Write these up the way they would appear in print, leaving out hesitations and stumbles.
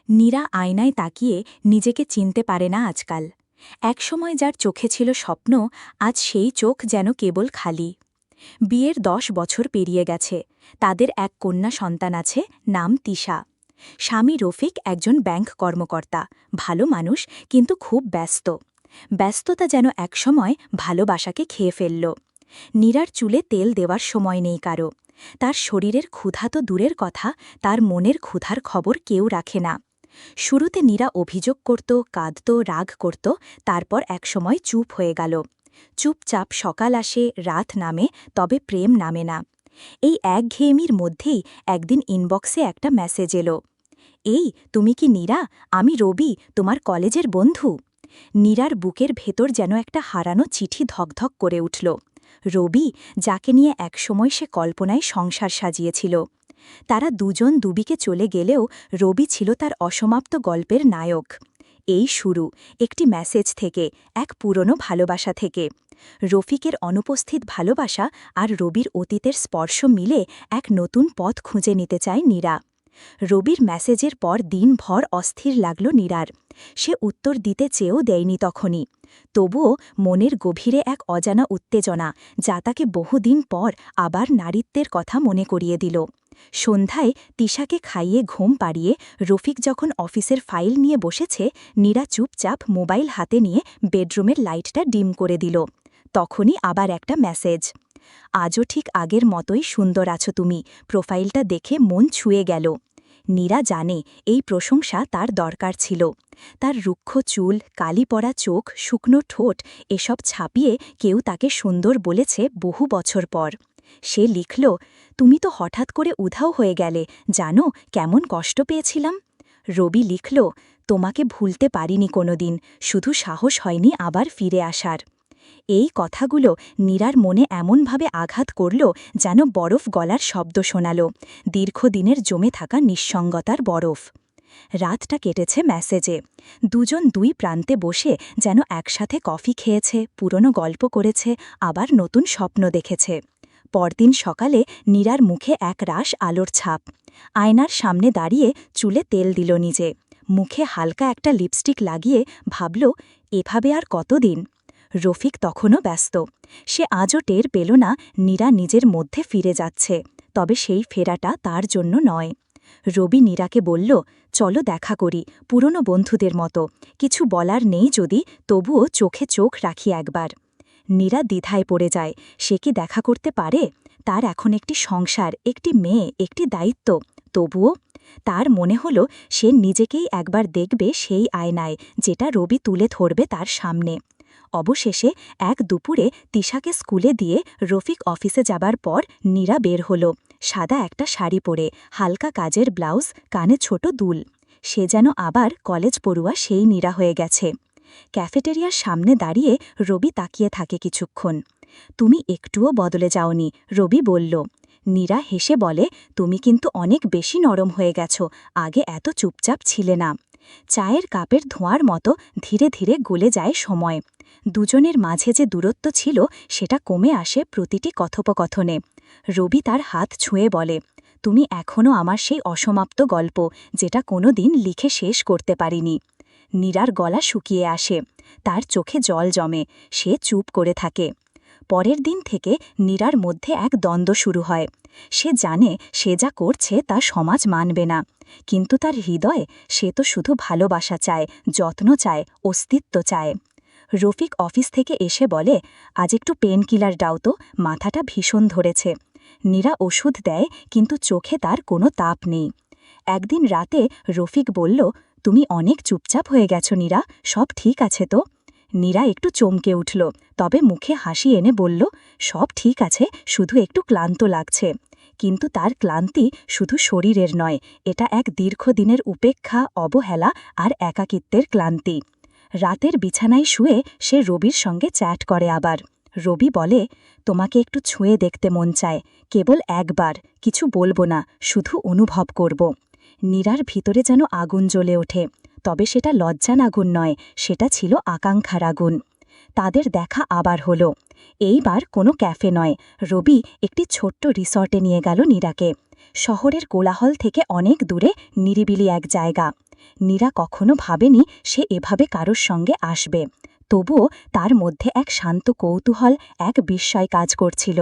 নীরা আয়নায় তাকিয়ে নিজেকে চিনতে পারে না আজকাল। একসময় যার চোখে ছিল স্বপ্ন, আজ সেই চোখ যেন কেবল খালি। বিয়ের ১০ বছর পেরিয়ে গেছে। তাদের এক কন্যা সন্তান আছে, নাম তিশা। স্বামী রফিক একজন ব্যাংক কর্মকর্তা, ভালো মানুষ, কিন্তু খুব ব্যস্ত। ব্যস্ততা যেন একসময় ভালোবাসাকে খেয়ে ফেলল। নীরার চুলে তেল দেওয়ার সময় নেই কারো। তার শরীরের ক্ষুধা তো দূরের কথা, তার মনের ক্ষুধার খবর কেউ রাখে না। শুরুতে নীরা অভিযোগ করত, কাঁদত, রাগ করত, তারপর একসময় চুপ হয়ে গেল। চুপচাপ সকাল আসে, রাত নামে, তবে প্রেম নামে না। এই একঘেয়েমির মধ্যেই একদিন ইনবক্সে একটা মেসেজ এলো। এই, তুমি কি নীরা? আমি রবি, তোমার কলেজের বন্ধু। নীরার বুকের ভেতর যেন একটা হারানো চিঠি ধকধক করে উঠল। রবি, যাকে নিয়ে একসময় সে কল্পনায় সংসার সাজিয়েছিল। তারা দুজন দুবিকে চলে গেলেও রবি ছিল তার অসমাপ্ত গল্পের নায়ক। এই শুরু, একটি মেসেজ থেকে, এক পুরনো ভালোবাসা থেকে। রফিকের অনুপস্থিত ভালোবাসা আর রবির অতীতের স্পর্শ মিলে এক নতুন পথ খুঁজে নিতে চায় নীরা। রবির মেসেজের পর দিনভর অস্থির লাগল নীরার। সে উত্তর দিতে চেয়েও দেয়নি তখনই। তবুও মনের গভীরে এক অজানা উত্তেজনা, যা তাকে বহুদিন পর আবার নারীত্বের কথা মনে করিয়ে দিল। সন্ধ্যায় তিশাকে খাইয়ে ঘুম পাড়িয়ে রফিক যখন অফিসের ফাইল নিয়ে বসেছে, নীরা চুপচাপ মোবাইল হাতে নিয়ে বেডরুমের লাইটটা ডিম করে দিল। তখনই আবার একটা মেসেজ। আজও ঠিক আগের মতোই সুন্দর আছো তুমি, প্রোফাইলটা দেখে মন ছুঁয়ে গেল। নীরা জানে এই প্রশংসা তার দরকার ছিল। তার রুক্ষ চুল, কালি পড়া চোখ, শুকনো ঠোঁট, এসব ছাপিয়ে কেউ তাকে সুন্দর বলেছে বহু বছর পর। সে লিখল, তুমি তো হঠাৎ করে উধাও হয়ে গেলে, জানো কেমন কষ্ট পেয়েছিলাম। রবি লিখল, তোমাকে ভুলতে পারিনি কোনোদিন, শুধু সাহস হয়নি আবার ফিরে আসার। এই কথাগুলো নীরার মনে এমনভাবে আঘাত করল, যেন বরফ গলার শব্দ শোনাল, দীর্ঘদিনের জমে থাকা নিঃসঙ্গতার বরফ। রাতটা কেটেছে মেসেজে। দুজন দুই প্রান্তে বসে যেন একসাথে কফি খেয়েছে, পুরনো গল্প করেছে, আবার নতুন স্বপ্ন দেখেছে। পরদিন সকালে নীরার মুখে এক রাশ আলোর ছাপ। আয়নার সামনে দাঁড়িয়ে চুলে তেল দিল নিজে। মুখে হালকা একটা লিপস্টিক লাগিয়ে ভাবল, এভাবে আর কতদিন। রফিক তখনও ব্যস্ত। সে আজও টের পেল না নীরা নিজের মধ্যে ফিরে যাচ্ছে, তবে সেই ফেরাটা তার জন্য নয়। রবি নীরাকে বলল, চলো দেখা করি, পুরনো বন্ধুদের মতো। কিছু বলার নেই যদি, তবুও চোখে চোখ রাখি একবার। নীরা দ্বিধায় পড়ে যায়। সে কি দেখা করতে পারে? তার এখন একটি সংসার, একটি মেয়ে, একটি দায়িত্ব। তবুও তার মনে হল সে নিজেকেই একবার দেখবে সেই আয়নায়, যেটা রবি তুলে ধরবে তার সামনে। অবশেষে এক দুপুরে তিশাকে স্কুলে দিয়ে রফিক অফিসে যাবার পর নীরা বের হল, সাদা একটা শাড়ি পরে, হালকা কাজের ব্লাউজ, কানে ছোট দুল। সে যেন আবার কলেজ পড়ুয়া সেই নীরা হয়ে গেছে। ক্যাফেটেরিয়ার সামনে দাঁড়িয়ে রবি তাকিয়ে থাকে কিছুক্ষণ। তুমি একটুও বদলে যাওনি, রবি বলল। নীরা হেসে বলে, তুমি কিন্তু অনেক বেশি নরম হয়ে গেছো, আগে এত চুপচাপ ছিলে না। চায়ের কাপের ধোঁয়ার মতো ধীরে ধীরে গলে যায় সময়। দুজনের মাঝে যে দূরত্ব ছিল সেটা কমে আসে প্রতিটি কথোপকথনে। রবি তার হাত ছুঁয়ে বলে, তুমি এখনও আমার সেই অসমাপ্ত গল্প, যেটা কোনো দিন লিখে শেষ করতে পারিনি। নীরার গলা শুকিয়ে আসে, তার চোখে জল জমে, সে চুপ করে থাকে। পরের দিন থেকে নীরার মধ্যে এক দ্বন্দ্ব শুরু হয়। সে জানে সে যা করছে তা সমাজ মানবে না, কিন্তু তার হৃদয়ে সে তো শুধু ভালোবাসা চায়, যত্ন চায়, অস্তিত্ব চায়। রফিক অফিস থেকে এসে বলে, আজ একটু পেন কিলার দাও তো, মাথাটা ভীষণ ধরেছে। নীরা ওষুধ দেয়, কিন্তু চোখে তার কোনো তাপ নেই। একদিন রাতে রফিক বলল, তুমি অনেক চুপচাপ হয়ে গেছো নীরা, সব ঠিক আছে তো? নীরা একটু চমকে উঠল, তবে মুখে হাসি এনে বলল, সব ঠিক আছে, শুধু একটু ক্লান্ত লাগছে। কিন্তু তার ক্লান্তি শুধু শরীরের নয়, এটা এক দীর্ঘদিনের উপেক্ষা, অবহেলা আর একাকিত্বের ক্লান্তি। রাতের বিছানায় শুয়ে সে রবির সঙ্গে চ্যাট করে আবার। রবি বলে, তোমাকে একটু ছুঁয়ে দেখতে মন চায়, কেবল একবার, কিছু বলবো না, শুধু অনুভব করব। নীরার ভিতরে যেন আগুন জ্বলে ওঠে, তবে সেটা লজ্জার আগুন নয়, সেটা ছিল আকাঙ্ক্ষার আগুন। তাদের দেখা আবার হলো। এইবার কোনো ক্যাফে নয়, রবি একটি ছোট্ট রিসর্টে নিয়ে গেল নীরাকে। শহরের কোলাহল থেকে অনেক দূরে নিরিবিলি এক জায়গা। নীরা কখনো ভাবেনি সে এভাবে কারোর সঙ্গে আসবে, তবুও তার মধ্যে এক শান্ত কৌতূহল, এক বিস্ময় কাজ করছিল।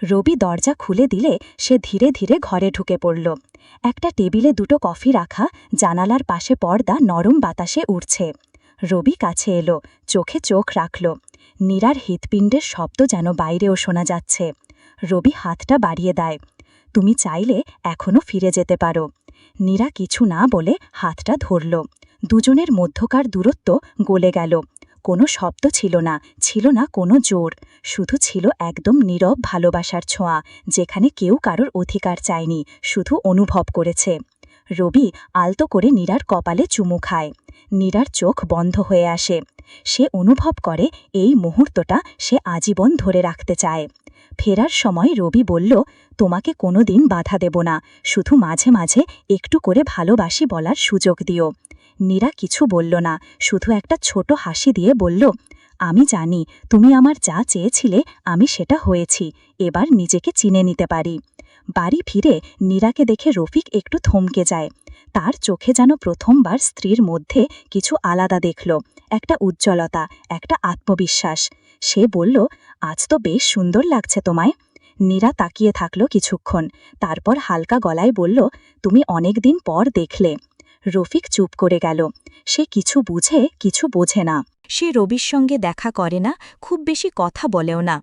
রবি দরজা খুলে দিলে সে ধীরে ধীরে ঘরে ঢুকে পড়ল। একটা টেবিলে দুটো কফি রাখা, জানালার পাশে পর্দা নরম বাতাসে উড়ছে। রবি কাছে এলো, চোখে চোখ রাখল। নীরার হৃৎপিণ্ডের শব্দ যেন বাইরেও শোনা যাচ্ছে। রবি হাতটা বাড়িয়ে দেয়। তুমি চাইলে এখনও ফিরে যেতে পারো। নীরা কিছু না বলে হাতটা ধরল। দুজনের মধ্যকার দূরত্ব গলে গেল। কোনো শব্দ ছিল না, ছিল না কোনো জোর, শুধু ছিল একদম নীরব ভালোবাসার ছোঁয়া, যেখানে কেউ কারোর অধিকার চায়নি, শুধু অনুভব করেছে। রবি আলতো করে নীরার কপালে চুমু খায়। নীরার চোখ বন্ধ হয়ে আসে। সে অনুভব করে এই মুহূর্তটা সে আজীবন ধরে রাখতে চায়। ফেরার সময় রবি বলল, তোমাকে কোনোদিন বাধা দেব না, শুধু মাঝে মাঝে একটু করে ভালোবাসি বলার সুযোগ দিও। নীরা কিছু বলল না, শুধু একটা ছোট হাসি দিয়ে বলল, আমি জানি তুমি আমার যা চেয়েছিলে আমি সেটা হয়েছি, এবার নিজেকে চিনে নিতে পারি। বাড়ি ফিরে নীরাকে দেখে রফিক একটু থমকে যায়। তার চোখে যেন প্রথমবার স্ত্রীর মধ্যে কিছু আলাদা দেখল, একটা উজ্জ্বলতা, একটা আত্মবিশ্বাস। সে বলল, আজ তো বেশ সুন্দর লাগছে তোমায়। নীরা তাকিয়ে থাকল কিছুক্ষণ, তারপর হালকা গলায় বলল, তুমি অনেক দিন পর দেখলে। রফিক চুপ করে গেল। সে কিছু বুঝে কিছু বোঝে না। সে রবির সঙ্গে দেখা করে না, খুব বেশি কথা বলেও না।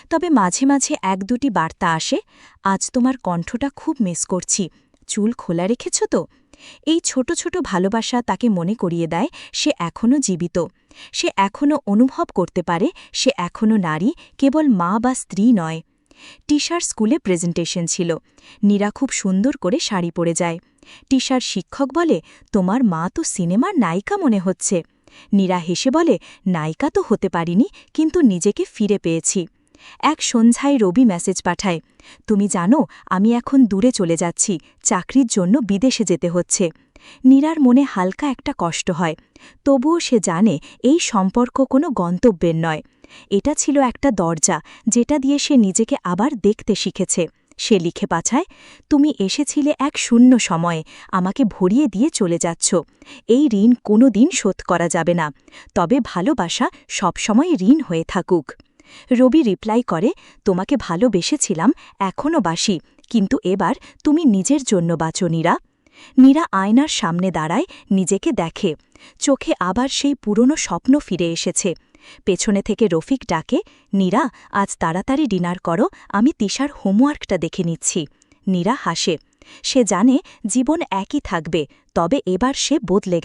তবে মাঝে মাঝে এক দুটি বার্তা আসে, আজ তোমার কণ্ঠটা খুব মিস করছি, চুল খোলা রেখেছ তো। এই ছোট ছোট ভালোবাসা তাকে মনে করিয়ে দেয় সে এখনও জীবিত। সে এখনও অনুভব করতে পারে সে এখনও নারী, কেবল মা বা স্ত্রী নয়। টিশার স্কুলে প্রেজেন্টেশন ছিল। নীরা খুব সুন্দর করে শাড়ি পরে যায়। টিশার শিক্ষক বলে, তোমার মা তো সিনেমার নায়িকা মনে হচ্ছে। নীরা হেসে বলে, নায়িকা তো হতে পারিনি, কিন্তু নিজেকে ফিরে পেয়েছি। এক সন্ধ্যায় রবি মেসেজ পাঠায়, তুমি জানো আমি এখন দূরে চলে যাচ্ছি, চাকরির জন্য বিদেশে যেতে হচ্ছে। নীরার মনে হালকা একটা কষ্ট হয়, তবুও সে জানে এই সম্পর্ক কোনো গন্তব্যের নয়। এটা ছিল একটা দরজা, যেটা দিয়ে সে নিজেকে আবার দেখতে শিখেছে। সে লিখে পাঠায়, তুমি এসেছিলে এক শূন্য সময়ে, আমাকে ভরিয়ে দিয়ে চলে যাচ্ছ। এই ঋণ কোনো দিন শোধ করা যাবে না, তবে ভালোবাসা সবসময় ঋণ হয়ে থাকুক। রবি রিপ্লাই করে, তোমাকে ভালোবেসেছিলাম, এখনও বাসি, কিন্তু এবার তুমি নিজের জন্য বাঁচো নীরা। নীরা আয়নার সামনে দাঁড়ায়, নিজেকে দেখে। চোখে আবার সেই পুরনো স্বপ্ন ফিরে এসেছে। পেছনে থেকে রফিক ডাকে, নীরা আজ তাড়াতাড়ি ডিনার করো, আমি তিশার হোমওয়ার্কটা দেখে নিচ্ছি। নীরা হাসে। সে জানে জীবন একই থাকবে, তবে এবার সে বদলে